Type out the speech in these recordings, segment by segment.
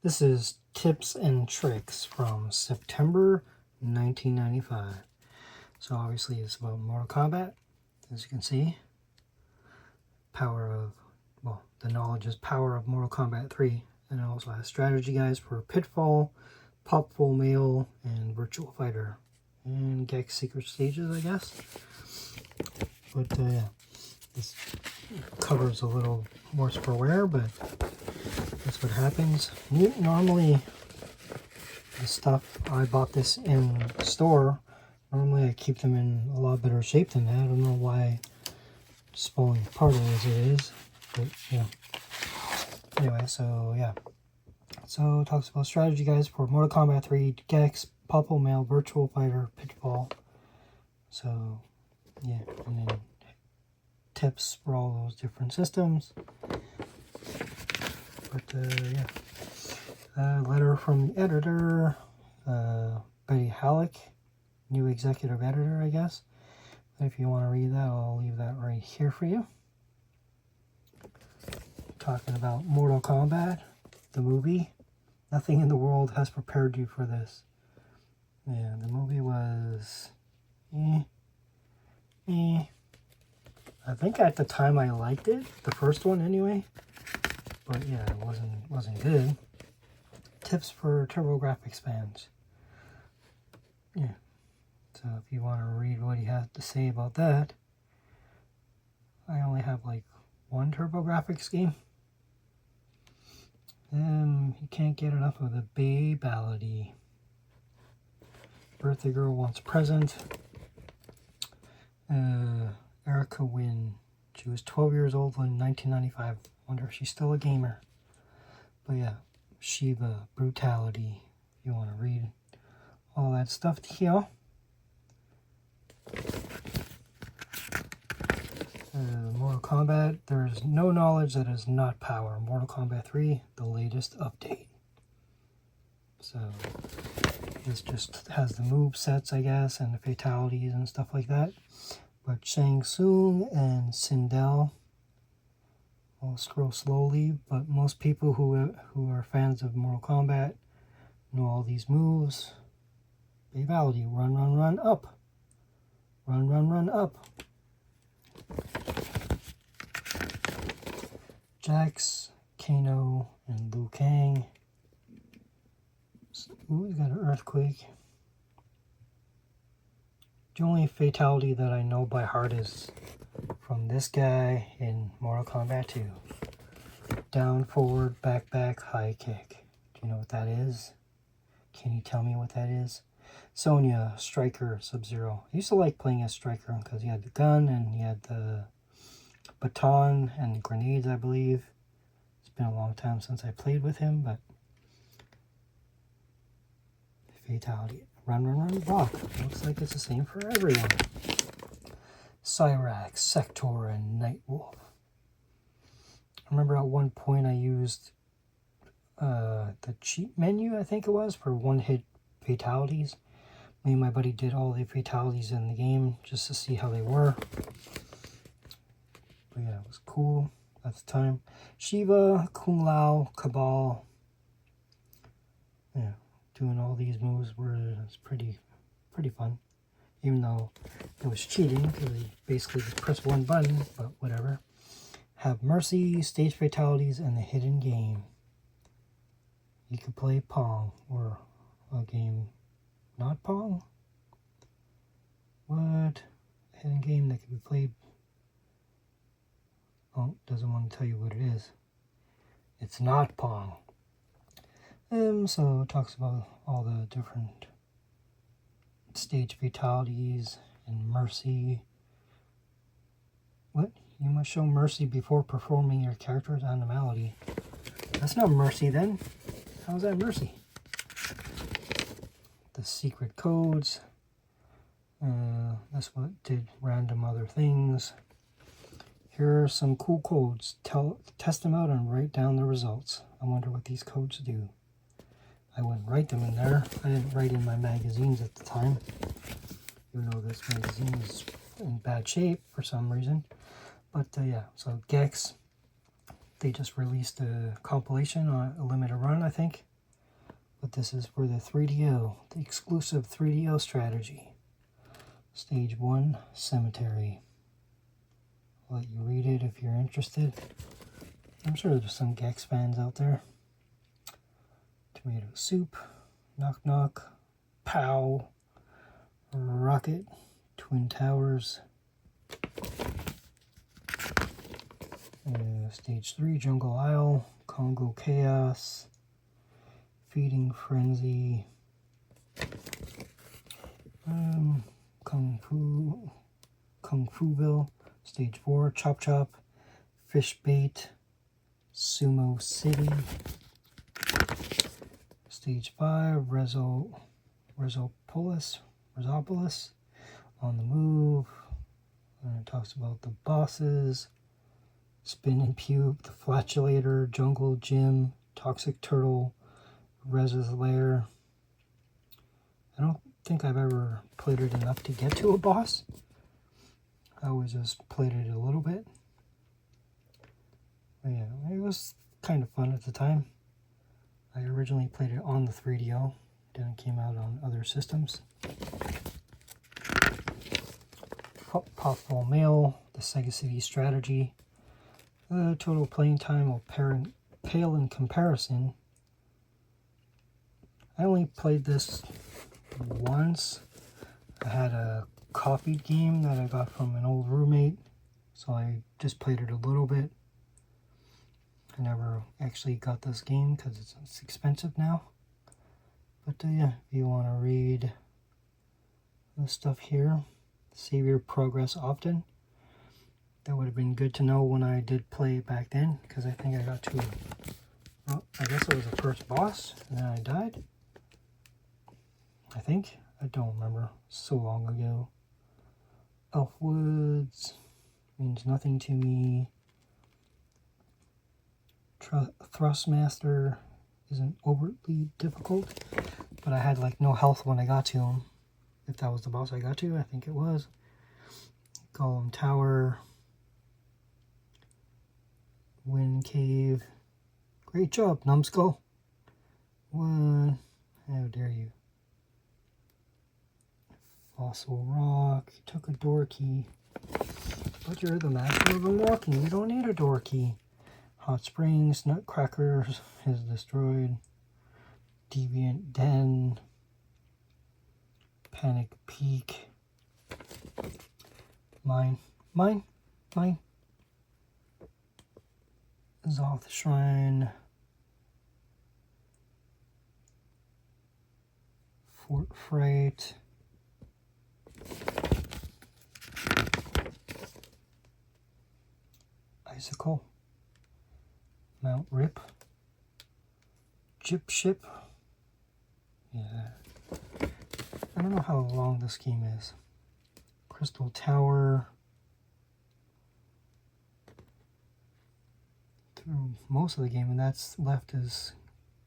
This is tips and tricks from September 1995. So obviously it's about Mortal Kombat, as you can see. The knowledge is power of Mortal Kombat 3. And it also has strategy guides for Pitfall, Pop Full Mail, and Virtual Fighter. And Gex Secret Stages, I guess. But yeah, this covers a little worse for wear, but that's what happens. Normally, the stuff, I bought this in the store. Normally I keep them in a lot better shape than that. I don't know why it's falling apart as it is. But yeah. Anyway, so yeah. So it talks about strategy guides for Mortal Kombat 3, Gex, Pop-Full Mail, Virtual Fighter, Pitfall. So yeah, and then tips for all those different systems. But yeah, letter from the editor, Betty Halleck, new executive editor, I guess. If you want to read that, I'll leave that right here for you. Talking about Mortal Kombat, the movie. Nothing in the world has prepared you for this. Yeah, the movie was I think at the time I liked it, the first one anyway. But yeah, it wasn't good. Tips for TurboGrafx fans. Yeah. So if you want to read what he has to say about that, I only have like one TurboGrafx game. You can't get enough of the Babality. Birthday Girl Wants Present. Erica Wynn. She was 12 years old in 1995. Wonder if she's still a gamer. But yeah, Shiva, Brutality. If you want to read all that stuff here. Mortal Kombat, there is no knowledge that is not power. Mortal Kombat 3, the latest update. So, this just has the move sets, I guess, and the fatalities and stuff like that. But Shang Tsung and Sindel, I'll scroll slowly, but most people who are fans of Mortal Kombat know all these moves. Babality, run, run, run, up. Run, run, run, up. Jax, Kano, and Liu Kang. Ooh, we got an earthquake. The only fatality that I know by heart is from this guy in Mortal Kombat 2. Down, forward, back, back, high kick. Do you know what that is? Can you tell me what that is? Sonya, Striker, Sub-Zero. I used to like playing as Striker because he had the gun and he had the baton and grenades, I believe. It's been a long time since I played with him, but fatality. Run, run, run, block. Looks like it's the same for everyone. Cyrax, Sector, and Nightwolf. I remember at one point I used the cheat menu, I think it was, for one-hit fatalities. Me and my buddy did all the fatalities in the game just to see how they were. But yeah, it was cool at the time. Shiva, Kung Lao, Cabal. Yeah, doing all these moves was pretty fun. Even though it was cheating, because you basically just press one button, but whatever. Have Mercy, Stage Fatalities, and the Hidden Game. You could play Pong, or a game not Pong? What? Hidden game that could be played. Oh, doesn't want to tell you what it is. It's not Pong. So it talks about all the different stage fatalities and mercy. What? You must show mercy before performing your character's animality. That's not mercy then. How's that mercy? The secret codes. That's what did random other things. Here are some cool codes. Test them out and write down the results. I wonder what these codes do. I wouldn't write them in there. I didn't write in my magazines at the time. Even though this magazine is in bad shape for some reason. But yeah, so Gex, they just released a compilation on a limited run, I think. but this is for the 3DO, the exclusive 3DO strategy. Stage 1, Cemetery. I'll let you read it if you're interested. I'm sure there's some Gex fans out there. Tomato Soup, Knock Knock, Pow, Rocket, Twin Towers. Stage 3, Jungle Isle, Congo Chaos, Feeding Frenzy, Kung Fu-ville, Stage 4, Chop Chop, Fish Bait, Sumo City, Stage 5, Rezopolis, On the Move, and it talks about the bosses, Spin and Puke, the Flatulator, Jungle Gym, Toxic Turtle, Rez's Lair. I don't think I've ever played it enough to get to a boss. I always just played it a little bit. But yeah, it was kind of fun at the time. I originally played it on the 3DO, then it came out on other systems. Popful Mail, the Sega CD strategy. Total playing time will pale in comparison. I only played this once. I had a copied game that I got from an old roommate, so I just played it a little bit. I never actually got this game because it's expensive now. But yeah, if you want to read the stuff here, save your progress often. That would have been good to know when I did play it back then, because I think I got to, well, I guess it was the first boss, and then I died. I think. I don't remember. So long ago. Elfwoods means nothing to me. Thrustmaster isn't overtly difficult, but I had like no health when I got to him. If that was the boss I got to, I think it was. Golem Tower. Wind Cave. Great job, Numbskull. One. How dare you. Fossil Rock. You took a door key. But you're the master of unlocking. You don't need a door key. Hot Springs. Nutcrackers is destroyed. Deviant Den. Panic Peak. Mine. Zoth Shrine, Fort Freight, Icicle, Mount Rip, Jip Ship. Yeah, I don't know how long this game is. Crystal Tower. Most of the game, and that's left is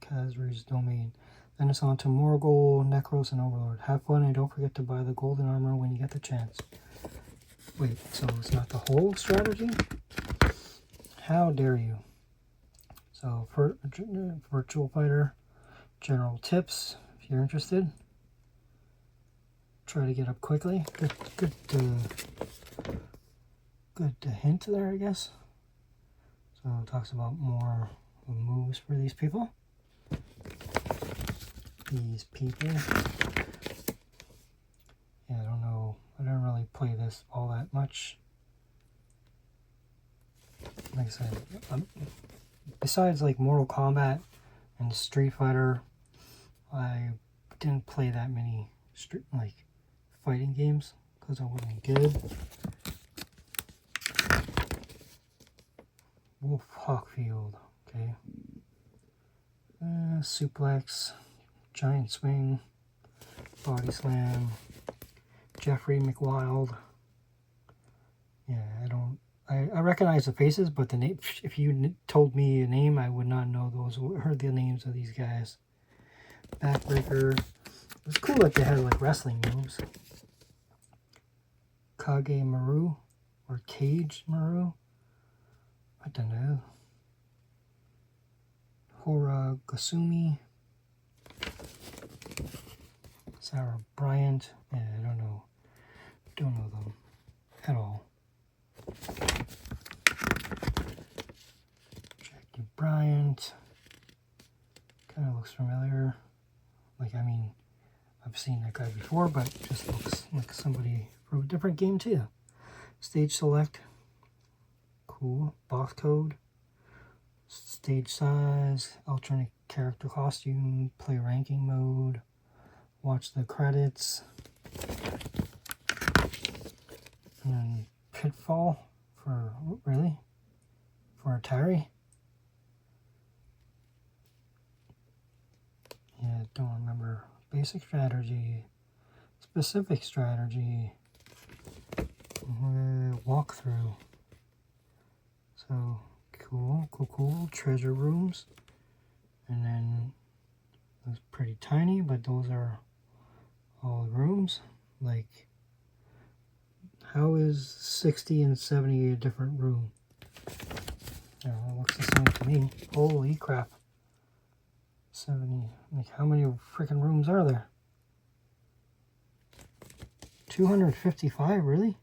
Khazri's Domain. Then it's on to Morgul, Necros, and Overlord. Have fun and don't forget to buy the golden armor when you get the chance. Wait, so it's not the whole strategy? How dare you? So, for Virtual Fighter, general tips, if you're interested. Try to get up quickly. Good hint there, I guess. So it talks about more moves for these people. Yeah, I don't know. I don't really play this all that much. Like I said, besides like Mortal Kombat and Street Fighter, I didn't play that many fighting games because I wasn't good. Wolf Hawkfield, okay. Suplex, Giant Swing, Body Slam, Jeffrey McWild. Yeah, I recognize the faces, but the name, if you told me a name, I would not know those, heard the names of these guys. Backbreaker. It was cool that they had like wrestling moves. Kage Maru, or Cage Maru. I don't know. Hora Gasumi. Sarah Bryant. Yeah, I don't know them at all. Jackie Bryant. Kind of looks familiar. Like, I mean, I've seen that guy before, but just looks like somebody from a different game too. Stage select. Cool. Box code. Stage size. Alternate character costume. Play ranking mode. Watch the credits. And then Pitfall for, really? For Atari? Yeah, don't remember. Basic strategy. Specific strategy. Walkthrough. So, cool. Treasure rooms. And then, it's pretty tiny, but those are all rooms. Like, how is 60 and 70 a different room? Yeah, it looks the same to me. Holy crap. 70. Like, how many freaking rooms are there? 255, really?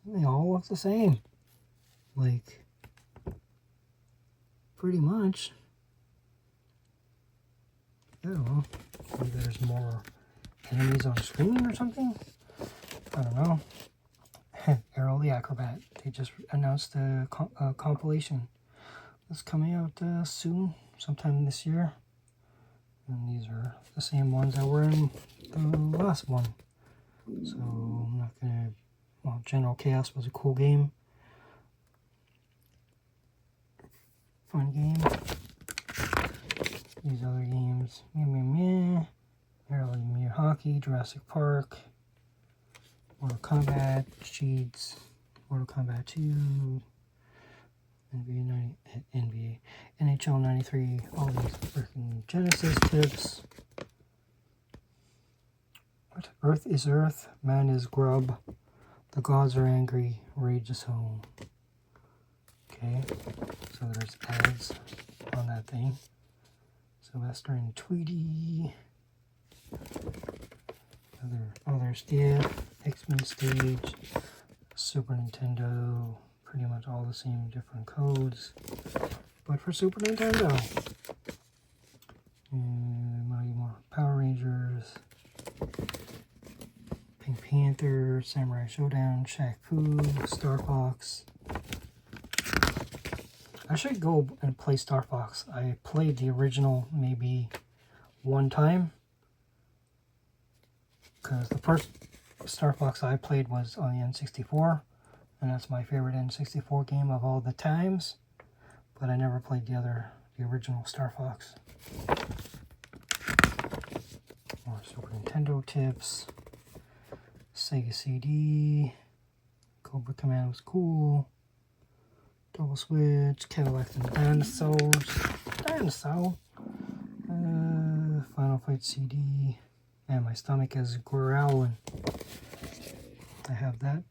They all look the same. Like, pretty much. I don't know. Maybe there's more enemies on screen or something? I don't know. Errol the Acrobat. They just announced a compilation that's coming out soon, sometime this year. And these are the same ones that were in the last one. So I'm not gonna. Well, General Chaos was a cool game. Fun game. These other games. Early Mere Hockey, Jurassic Park, Mortal Kombat, Cheats, Mortal Kombat 2, NBA, NHL 93, all these freaking Genesis tips. What? Earth is Earth, Man is Grub, The Gods are Angry, Rage is Home. Okay, so there's ads on that thing. Sylvester and Tweety. Others, yeah. X-Men Stage, Super Nintendo, pretty much all the same different codes, but for Super Nintendo. Power Rangers, Pink Panther, Samurai Showdown, Shaq Fu, Star Fox. I should go and play Star Fox. I played the original maybe one time, because the first Star Fox I played was on the N64, and that's my favorite N64 game of all the times, but I never played the original Star Fox. More Super Nintendo tips, Sega CD, Cobra Command was cool, Double Switch, Cadillac and Dinosaur, Final Fight CD, and my stomach is growling. I have that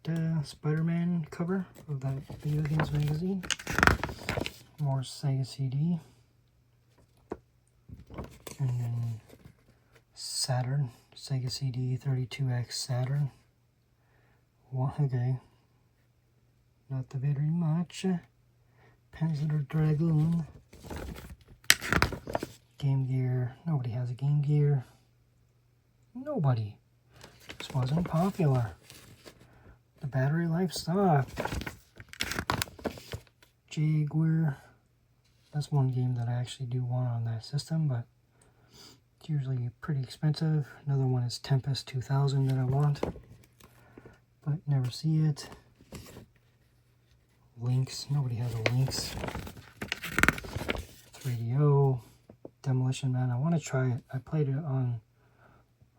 Spider-Man cover of that Video Games magazine. More Sega CD. And then Saturn. Sega CD 32X Saturn. Well, okay. Not very much. Panzer Dragoon. Game Gear. Nobody has a Game Gear. Nobody. This wasn't popular. The battery life stopped. Jaguar. That's one game that I actually do want on that system, but it's usually pretty expensive. Another one is Tempest 2000 that I want, but never see it. Lynx. Nobody has a Lynx. 3DO. Demolition Man. I want to try it. I played it on,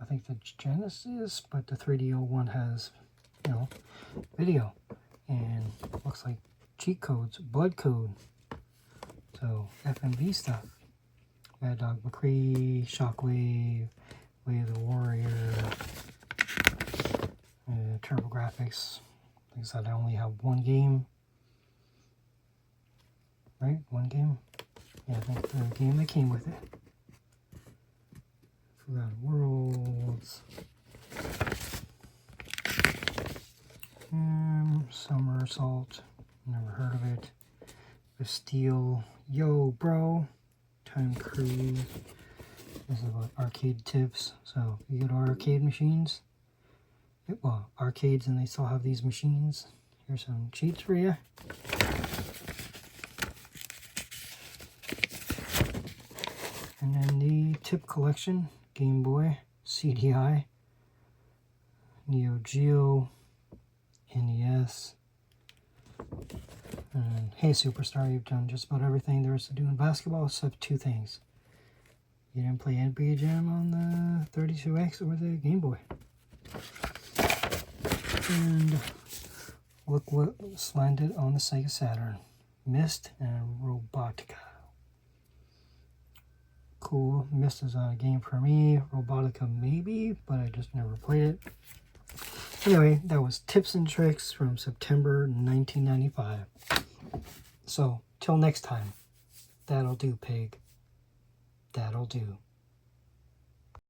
I think, the Genesis, but the 3DO one has, video, and looks like cheat codes, blood code, so FMV stuff. Mad Dog McCree, Shockwave, Way of the Warrior, TurboGrafx. Like I said, I only have one game, right? One game. Yeah, I think the game that came with it. Forgotten Worlds. Summer Assault. Never heard of it. Bastille. Yo, bro. Time Cruise. This is about arcade tips. So, you get arcade machines. Well, arcades, and they still have these machines. Here's some cheats for you. And then the tip collection. Game Boy. CDI. Neo Geo. NES. And hey, Superstar, you've done just about everything there is to do in basketball except two things. You didn't play NBA Jam on the 32X or the Game Boy. And look what's landed on the Sega Saturn. Myst and Robotica. Cool. Myst is not a game for me. Robotica maybe, but I just never played it. Anyway, that was Tips and Tricks from September 1995. So, till next time, that'll do, pig. That'll do.